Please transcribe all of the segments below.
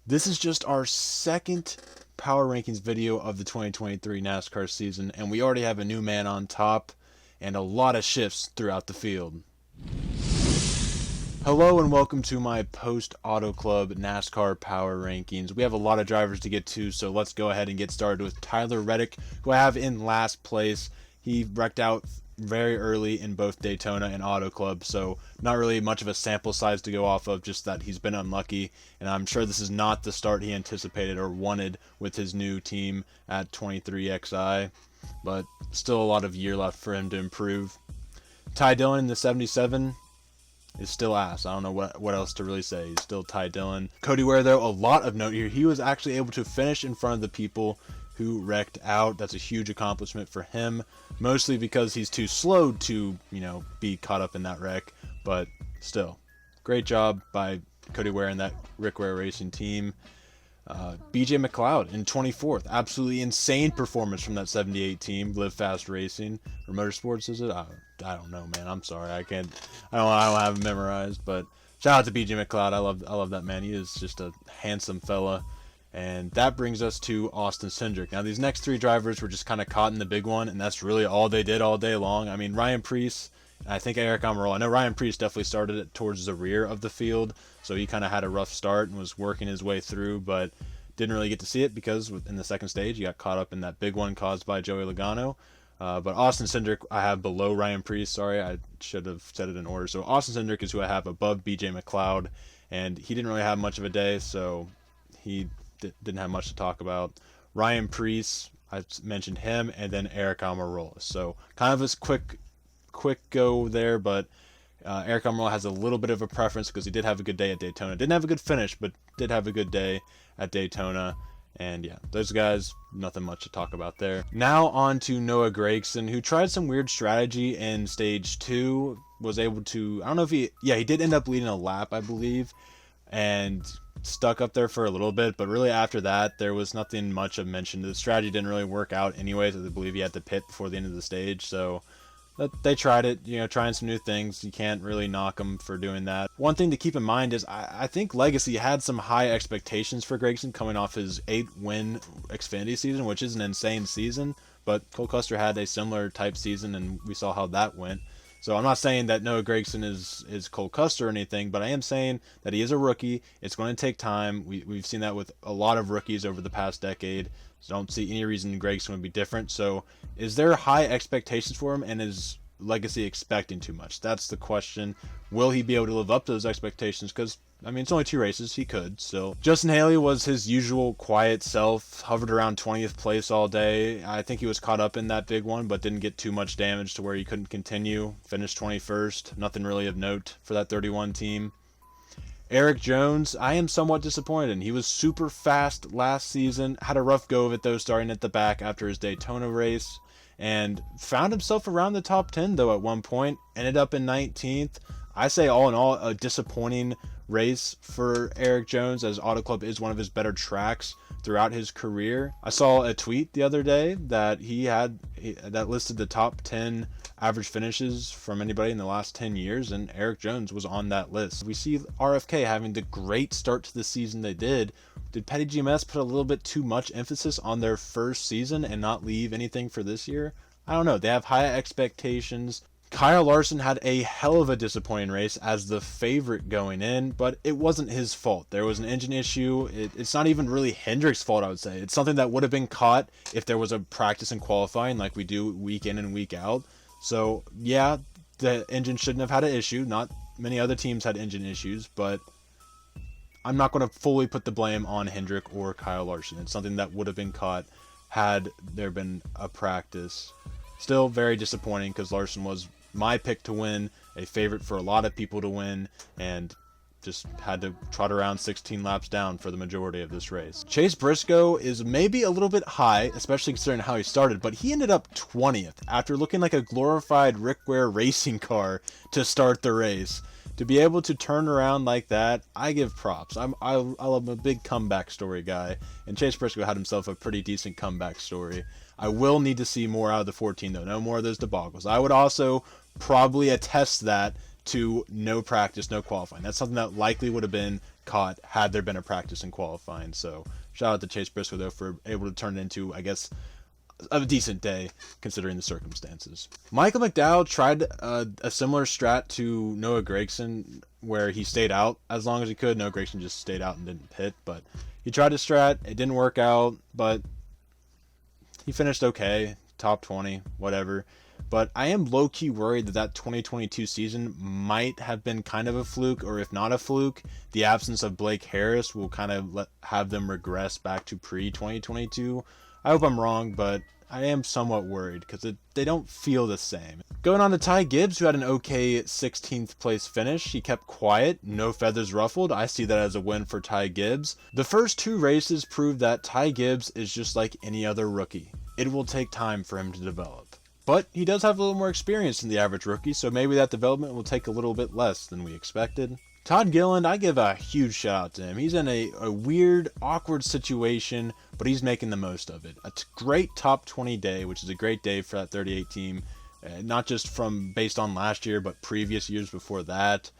This is just our second power rankings video of the 2023 NASCAR season, and we already have a new man on top and a lot of shifts throughout the field. Hello and welcome to my post Auto Club NASCAR power rankings. We have a lot of drivers to get to, so let's go ahead and get started with Tyler Reddick, who I have in last place. He wrecked out very early in both Daytona and Auto Club, so not really much of a sample size to go off of, just that he's been unlucky, and I'm sure this is not the start he anticipated or wanted with his new team at 23XI, but still a lot of year left for him to improve. Ty Dillon in the 77 is still ass. I don't know what else to really say. He's still Ty Dillon. Cody Ware, though, a lot of note here. He was actually able to finish in front of the people who wrecked out. That's a huge accomplishment for him, mostly because he's too slow to, be caught up in that wreck, but still, great job by Cody Ware and that Rick Ware Racing team. BJ McLeod in 24th, absolutely insane performance from that 78 team, Live Fast Racing, or Motorsports, is it? I don't know, man. I'm sorry, I don't have it memorized, but shout out to BJ McLeod. I love that man. He is just a handsome fella. And that brings us to Austin Cindric. Now, these next three drivers were just kind of caught in the big one, and that's really all they did all day long. I mean, Ryan Preece, and I think Eric Almirola. I know Ryan Preece definitely started it towards the rear of the field, so he kind of had a rough start and was working his way through, but didn't really get to see it because in the second stage, he got caught up in that big one caused by Joey Logano. But Austin Cindric, I have below Ryan Preece. Sorry, I should have said it in order. So Austin Cindric is who I have above BJ McLeod, and he didn't really have much of a day, so he didn't have much to talk about. Ryan Preece, I mentioned him, and then Eric Almirola. So kind of a quick go there, but Eric Almirola has a little bit of a preference because he did have a good day at Daytona. Didn't have a good finish, but did have a good day at Daytona. And yeah, those guys, nothing much to talk about there. Now on to Noah Gragson, who tried some weird strategy in stage 2. Was able to, I don't know if he did end up leading a lap, I believe, and stuck up there for a little bit, but really after that there was nothing much of mention. The strategy didn't really work out anyways. I believe he had to pit before the end of the stage, so they tried it, trying some new things. You can't really knock them for doing that. One thing to keep in mind is I think Legacy had some high expectations for Gragson coming off his 8-win Xfinity season, which is an insane season, but Cole Custer had a similar type season and we saw how that went. So I'm not saying that Noah Gragson is Cole Custer or anything, but I am saying that he is a rookie. It's going to take time. We've seen that with a lot of rookies over the past decade. So I don't see any reason Gragson would be different. So is there high expectations for him, and is Legacy expecting too much? That's the question. Will he be able to live up to those expectations? Because I mean, it's only 2 races. He could. So Justin Haley was his usual quiet self, hovered around 20th place all day. I think he was caught up in that big one, but didn't get too much damage to where he couldn't continue. Finished 21st. Nothing really of note for that 31 team. Eric Jones, I am somewhat disappointed in. He was super fast last season. Had a rough go of it, though, starting at the back after his Daytona race. And found himself around the top 10, though, at one point. Ended up in 19th. I say all in all, a disappointing race for Eric Jones, as Auto Club is one of his better tracks throughout his career. I saw a tweet the other day that that listed the top 10 average finishes from anybody in the last 10 years, and Eric Jones was on that list. We see RFK having the great start to the season they did. Did Petty GMS put a little bit too much emphasis on their first season and not leave anything for this year? I don't know. They have high expectations. Kyle Larson had a hell of a disappointing race as the favorite going in, but it wasn't his fault. There was an engine issue. It's not even really Hendrick's fault, I would say. It's something that would have been caught if there was a practice and qualifying like we do week in and week out. So, yeah, the engine shouldn't have had an issue. Not many other teams had engine issues, but I'm not going to fully put the blame on Hendrick or Kyle Larson. It's something that would have been caught had there been a practice. Still very disappointing because Larson was my pick to win, a favorite for a lot of people to win, and just had to trot around 16 laps down for the majority of this race. Chase Briscoe is maybe a little bit high, especially considering how he started, but he ended up 20th after looking like a glorified Rick Ware racing car to start the race. To be able to turn around like that, I give props. I'm a big comeback story guy, and Chase Briscoe had himself a pretty decent comeback story. I will need to see more out of the 14, though. No more of those debacles. I would also probably attest that to no practice, no qualifying. That's something that likely would have been caught had there been a practice in qualifying. So shout out to Chase Briscoe, though, for able to turn it into, I guess, a decent day considering the circumstances. Michael McDowell tried a similar strat to Noah Gragson, where he stayed out as long as he could. Noah Gragson just stayed out and didn't pit, but he tried a strat. It didn't work out, but he finished okay, top 20, whatever. But I am low-key worried that that 2022 season might have been kind of a fluke, or if not a fluke, the absence of Blake Harris will kind of have them regress back to pre-2022. I hope I'm wrong, but I am somewhat worried because they don't feel the same. Going on to Ty Gibbs, who had an okay 16th place finish. He kept quiet, no feathers ruffled. I see that as a win for Ty Gibbs. The first two races proved that Ty Gibbs is just like any other rookie. It will take time for him to develop. But he does have a little more experience than the average rookie, so maybe that development will take a little bit less than we expected. Todd Gilliland, I give a huge shout out to him. He's in a weird, awkward situation, but he's making the most of it. A great top 20 day, which is a great day for that 38 team, not just from based on last year, but previous years before that.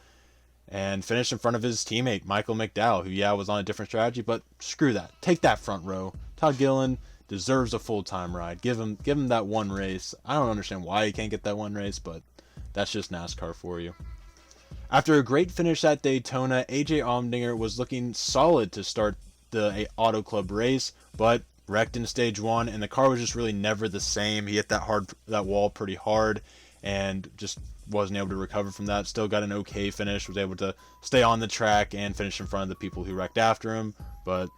And finished in front of his teammate, Michael McDowell, who, was on a different strategy, but screw that. Take that front row. Todd Gilliland deserves a full-time ride. Give him that one race. I don't understand why he can't get that one race, but that's just NASCAR for you. After a great finish at Daytona, AJ Allmendinger was looking solid to start the Auto Club race, but wrecked in stage 1, and the car was just really never the same. He hit that wall pretty hard and just wasn't able to recover from that. Still got an okay finish, was able to stay on the track and finish in front of the people who wrecked after him, but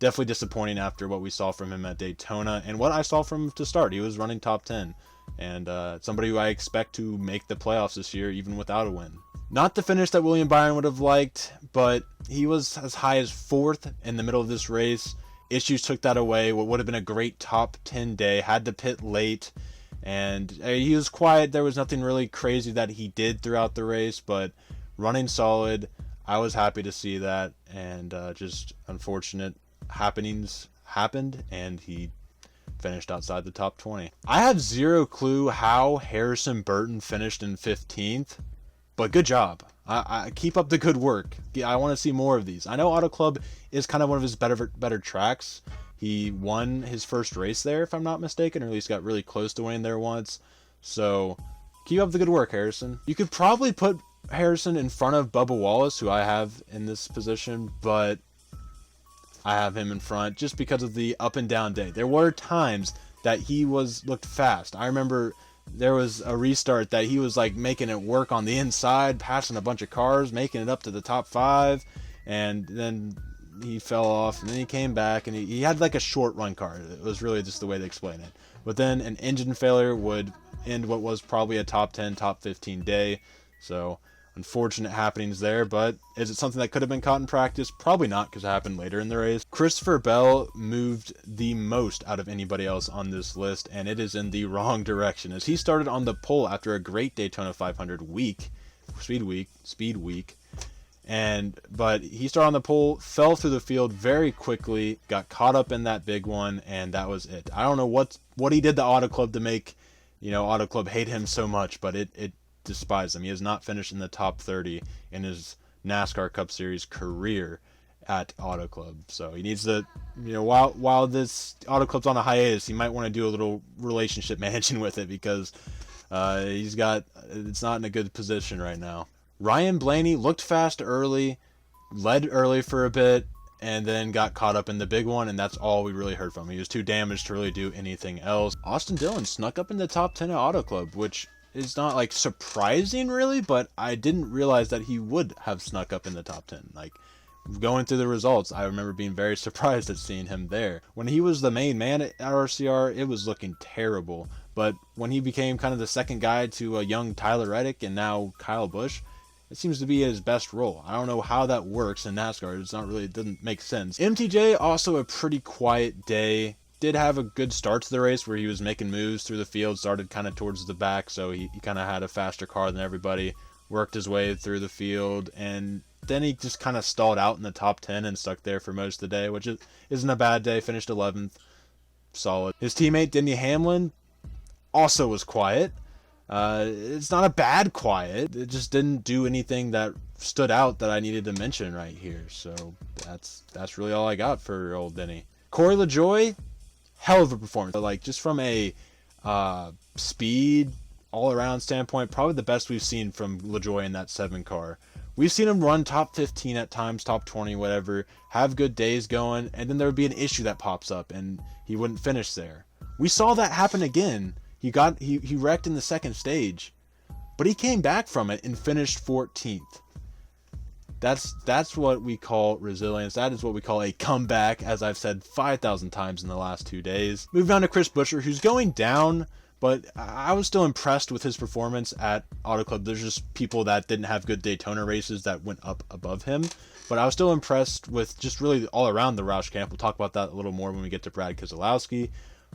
definitely disappointing after what we saw from him at Daytona and what I saw from him to start. He was running top 10 and somebody who I expect to make the playoffs this year even without a win. Not the finish that William Byron would have liked, but he was as high as 4th in the middle of this race. Issues took that away. What would have been a great top 10 day, had to pit late, and he was quiet. There was nothing really crazy that he did throughout the race, but running solid. I was happy to see that, and just unfortunate happenings happened, and he finished outside the top 20. I have zero clue how Harrison Burton finished in 15th, but good job. I keep up the good work. I want to see more of these. I know Auto Club is kind of one of his better tracks. He won his first race there, if I'm not mistaken, or at least got really close to winning there once. So keep up the good work, Harrison. You could probably put Harrison in front of Bubba Wallace, who I have in this position, but I have him in front just because of the up and down day. There were times that he looked fast. I remember there was a restart that he was like making it work on the inside, passing a bunch of cars, making it up to the top 5, and then he fell off, and then he came back, and he had like a short run car. It was really just the way they explain it. But then an engine failure would end what was probably a top 10, top 15 day. So unfortunate happenings there, but is it something that could have been caught in practice? Probably not, because it happened later in the race. Christopher Bell moved the most out of anybody else on this list, and it is in the wrong direction, as he started on the pole after a great Daytona 500 speed week, but he started on the pole, fell through the field very quickly, got caught up in that big one, and that was it. I don't know what he did to Auto Club to make Auto Club hate him so much, but it despise him. He has not finished in the top 30 in his NASCAR Cup Series career at Auto Club. So he needs to, while this Auto Club's on a hiatus, he might want to do a little relationship managing with it, because it's not in a good position right now. Ryan Blaney looked fast early, led early for a bit, and then got caught up in the big one, and that's all we really heard from him. He was too damaged to really do anything else. Austin Dillon snuck up in the top 10 at Auto Club, which is not like surprising really, but I didn't realize that he would have snuck up in the top 10. Like, going through the results, I remember being very surprised at seeing him there. When he was the main man at RCR, it was looking terrible, but when he became kind of the second guy to a young Tyler Reddick and now Kyle Busch, it seems to be his best role. I don't know how that works in NASCAR. It doesn't make sense. MTJ, also a pretty quiet day. Did have a good start to the race where he was making moves through the field, started kind of towards the back, so he kind of had a faster car than everybody, worked his way through the field, and then he just kind of stalled out in the top 10 and stuck there for most of the day, which isn't a bad day. Finished 11th. Solid. His teammate, Denny Hamlin, also was quiet. It's not a bad quiet. It just didn't do anything that stood out that I needed to mention right here. So that's really all I got for old Denny. Corey LaJoie, hell of a performance. Like, just from a speed, all-around standpoint, probably the best we've seen from LaJoie in that 7 car. We've seen him run top 15 at times, top 20, whatever, have good days going, and then there would be an issue that pops up, and he wouldn't finish there. We saw that happen again. He wrecked in the second stage, but he came back from it and finished 14th. That's what we call resilience. That is what we call a comeback, as I've said 5,000 times in the last 2 days. Moving on to Chris Buescher, who's going down, but I was still impressed with his performance at Auto Club. There's just people that didn't have good Daytona races that went up above him, but I was still impressed with just really all around the Roush camp. We'll talk about that a little more when we get to Brad Keselowski,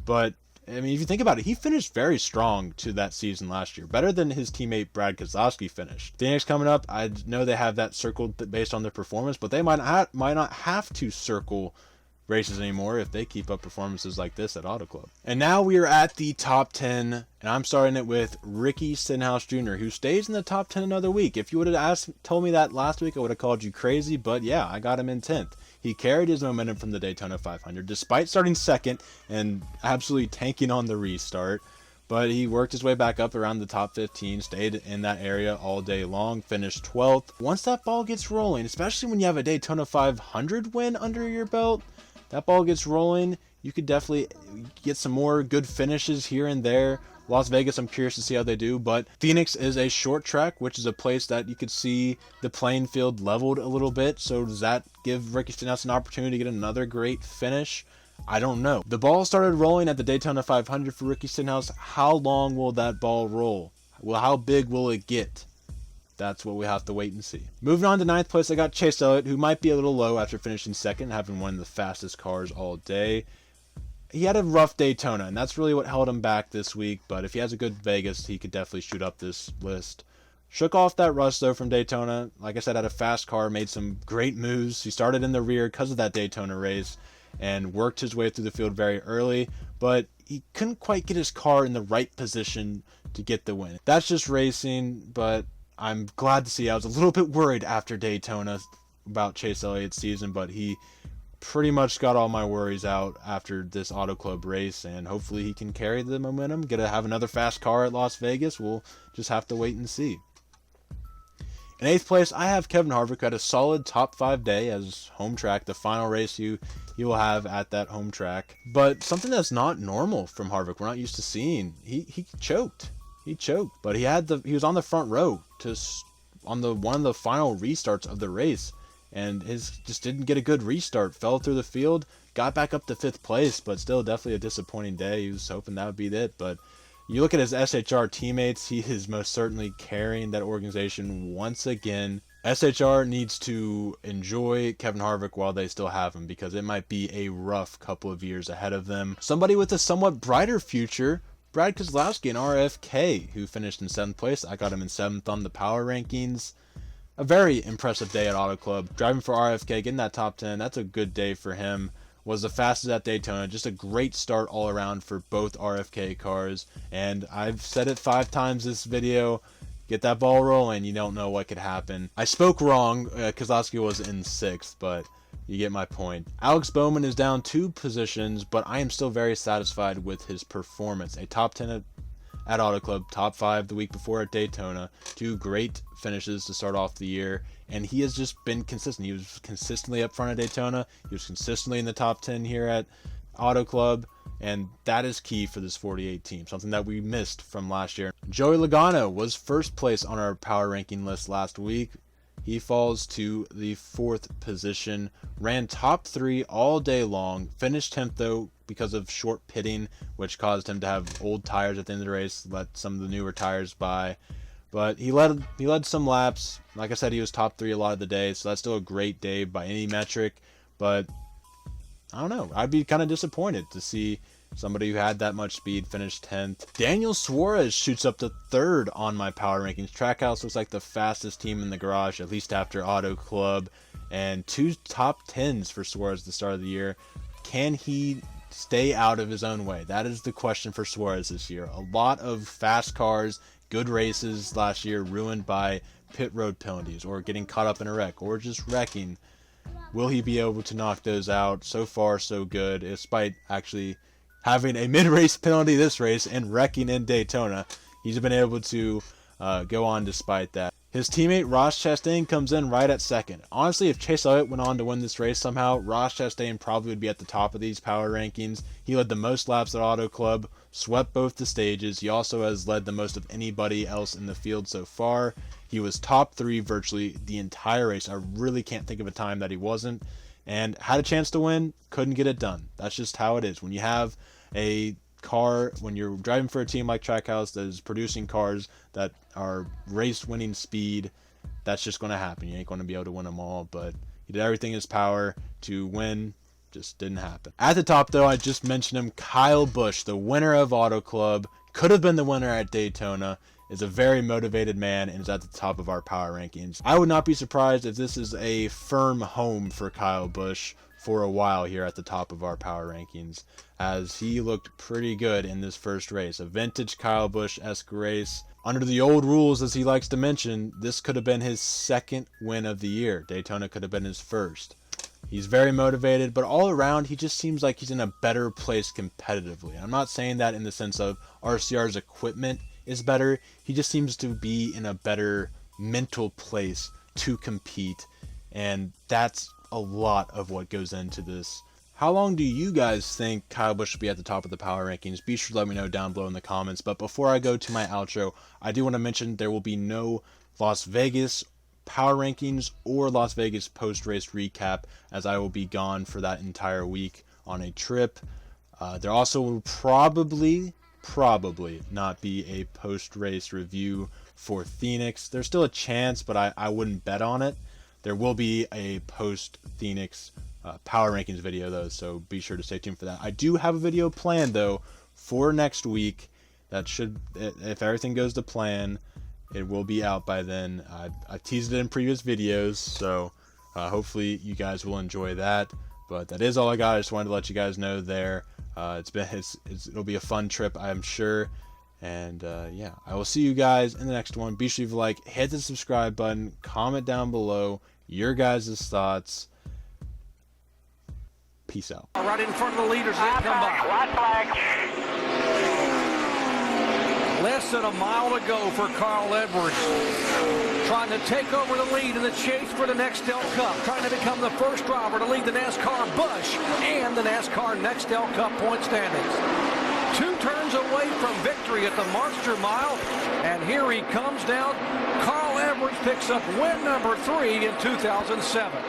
but I mean, if you think about it, he finished very strong to that season last year. Better than his teammate Brad Keselowski finished. Phoenix coming up, I know they have that circled based on their performance, but they might not have to circle races anymore if they keep up performances like this at Auto Club. And now we are at the top 10, and I'm starting it with Ricky Stenhouse Jr., who stays in the top 10 another week. If you would have told me that last week, I would have called you crazy, but yeah, I got him in 10th. He carried his momentum from the Daytona 500, despite starting second and absolutely tanking on the restart. But he worked his way back up around the top 15, stayed in that area all day long, finished 12th. Once that ball gets rolling, especially when you have a Daytona 500 win under your belt, that ball gets rolling, you could definitely get some more good finishes here and there. Las Vegas, I'm curious to see how they do, but Phoenix is a short track, which is a place that you could see the playing field leveled a little bit. So does that give Ricky Stenhouse an opportunity to get another great finish? I don't know. The ball started rolling at the Daytona 500 for Ricky Stenhouse. How long will that ball roll? Well, how big will it get? That's what we have to wait and see. Moving on to 9th place, I got Chase Elliott, who might be a little low after finishing second, having one of the fastest cars all day. He had a rough Daytona, and that's really what held him back this week, but if he has a good Vegas, he could definitely shoot up this list. Shook off that rust, though, from Daytona. Like I said, had a fast car, made some great moves. He started in the rear because of that Daytona race and worked his way through the field very early, but he couldn't quite get his car in the right position to get the win. That's just racing, but I'm glad to see. I was a little bit worried after Daytona about Chase Elliott's season, but he pretty much got all my worries out after this Auto Club race, and hopefully he can carry the momentum, get to have another fast car at Las Vegas. We'll just have to wait and see. In 8th place, I have Kevin Harvick, who had a solid top 5 day as home track, the final race you will have at that home track. But something that's not normal from Harvick, we're not used to seeing. He choked. He choked, but he was on the front row on one of the final restarts of the race, and his just didn't get a good restart. Fell through the field, got back up to 5th place, but still definitely a disappointing day. He was hoping that would be it, but you look at his SHR teammates, he is most certainly carrying that organization once again. SHR needs to enjoy Kevin Harvick while they still have him, because it might be a rough couple of years ahead of them. Somebody with a somewhat brighter future, Brad Keselowski and RFK, who finished in 7th place. I got him in 7th on the power rankings. A very impressive day at Auto Club. Driving for RFK, getting that top 10, that's a good day for him. Was the fastest at Daytona. Just a great start all around for both RFK cars. And I've said it 5 times this video. Get that ball rolling, you don't know what could happen. I spoke wrong. Keselowski was in 6th, but you get my point. Alex Bowman is down 2 positions, but I am still very satisfied with his performance. A top 10 at Auto Club, top 5 the week before at Daytona. 2 great finishes to start off the year, and he has just been consistent. He was consistently up front at Daytona. He was consistently in the top 10 here at Auto Club, and that is key for this 48 team, something that we missed from last year. Joey Logano was 1st place on our power ranking list last week. He falls to the 4th position, ran top 3 all day long, finished 10th though because of short pitting, which caused him to have old tires at the end of the race, let some of the newer tires by. But he led some laps. Like I said, he was top 3 a lot of the day, so that's still a great day by any metric. But I don't know. I'd be kind of disappointed to see somebody who had that much speed finish 10th. Daniel Suarez shoots up to 3rd on my power rankings. Trackhouse looks like the fastest team in the garage, at least after Auto Club. And 2 top 10s for Suarez at the start of the year. Can he stay out of his own way? That is the question for Suarez this year. A lot of fast cars, good races last year ruined by pit road penalties or getting caught up in a wreck or just wrecking. Will he be able to knock those out? So far, so good, despite actually having a mid-race penalty this race and wrecking in Daytona. He's been able to go on despite that. His teammate Ross Chastain comes in right at second. Honestly, if Chase Elliott went on to win this race somehow, Ross Chastain probably would be at the top of these power rankings. He led the most laps at Auto Club, swept both the stages. He also has led the most of anybody else in the field so far. He was top 3 virtually the entire race. I really can't think of a time that he wasn't. And had a chance to win, couldn't get it done. That's just how it is. When you have a car, when you're driving for a team like Trackhouse that is producing cars that are race-winning speed, that's just going to happen. You ain't going to be able to win them all, but he did everything in his power to win. Just didn't happen. At the top, though, I just mentioned him, Kyle Busch, the winner of Auto Club, could have been the winner at Daytona, is a very motivated man and is at the top of our power rankings. I would not be surprised if this is a firm home for Kyle Busch for a while here at the top of our power rankings, as he looked pretty good in this first race. A vintage Kyle Busch-esque race. Under the old rules, as he likes to mention, this could have been his second win of the year. Daytona could have been his first. He's very motivated, but all around, he just seems like he's in a better place competitively. I'm not saying that in the sense of RCR's equipment is better. He just seems to be in a better mental place to compete, and that's a lot of what goes into this. How long do you guys think Kyle Busch should be at the top of the power rankings? Be sure to let me know down below in the comments. But before I go to my outro, I do want to mention there will be no Las Vegas power rankings or Las Vegas post-race recap, as I will be gone for that entire week on a trip. There also will probably not be a post-race review for Phoenix. There's still a chance, but I wouldn't bet on it. There will be a post-Phoenix power rankings video, though, so be sure to stay tuned for that. I do have a video planned, though, for next week that should, if everything goes to plan, it will be out by then. I teased it in previous videos, so hopefully you guys will enjoy that. But that is all I got. I just wanted to let you guys know there. It'll be a fun trip, I'm sure. And yeah, I will see you guys in the next one. Be sure to like, hit the subscribe button, comment down below your guys' thoughts. Peace out. Right in front of the leaders, they come by. White flag. Less than a mile to go for Carl Edwards. Trying to take over the lead in the chase for the Nextel Cup. Trying to become the first driver to lead the NASCAR Busch and the NASCAR Nextel Cup point standings. 2 turns away from victory at the Monster Mile. And here he comes down. Carl Edwards picks up win number 3 in 2007.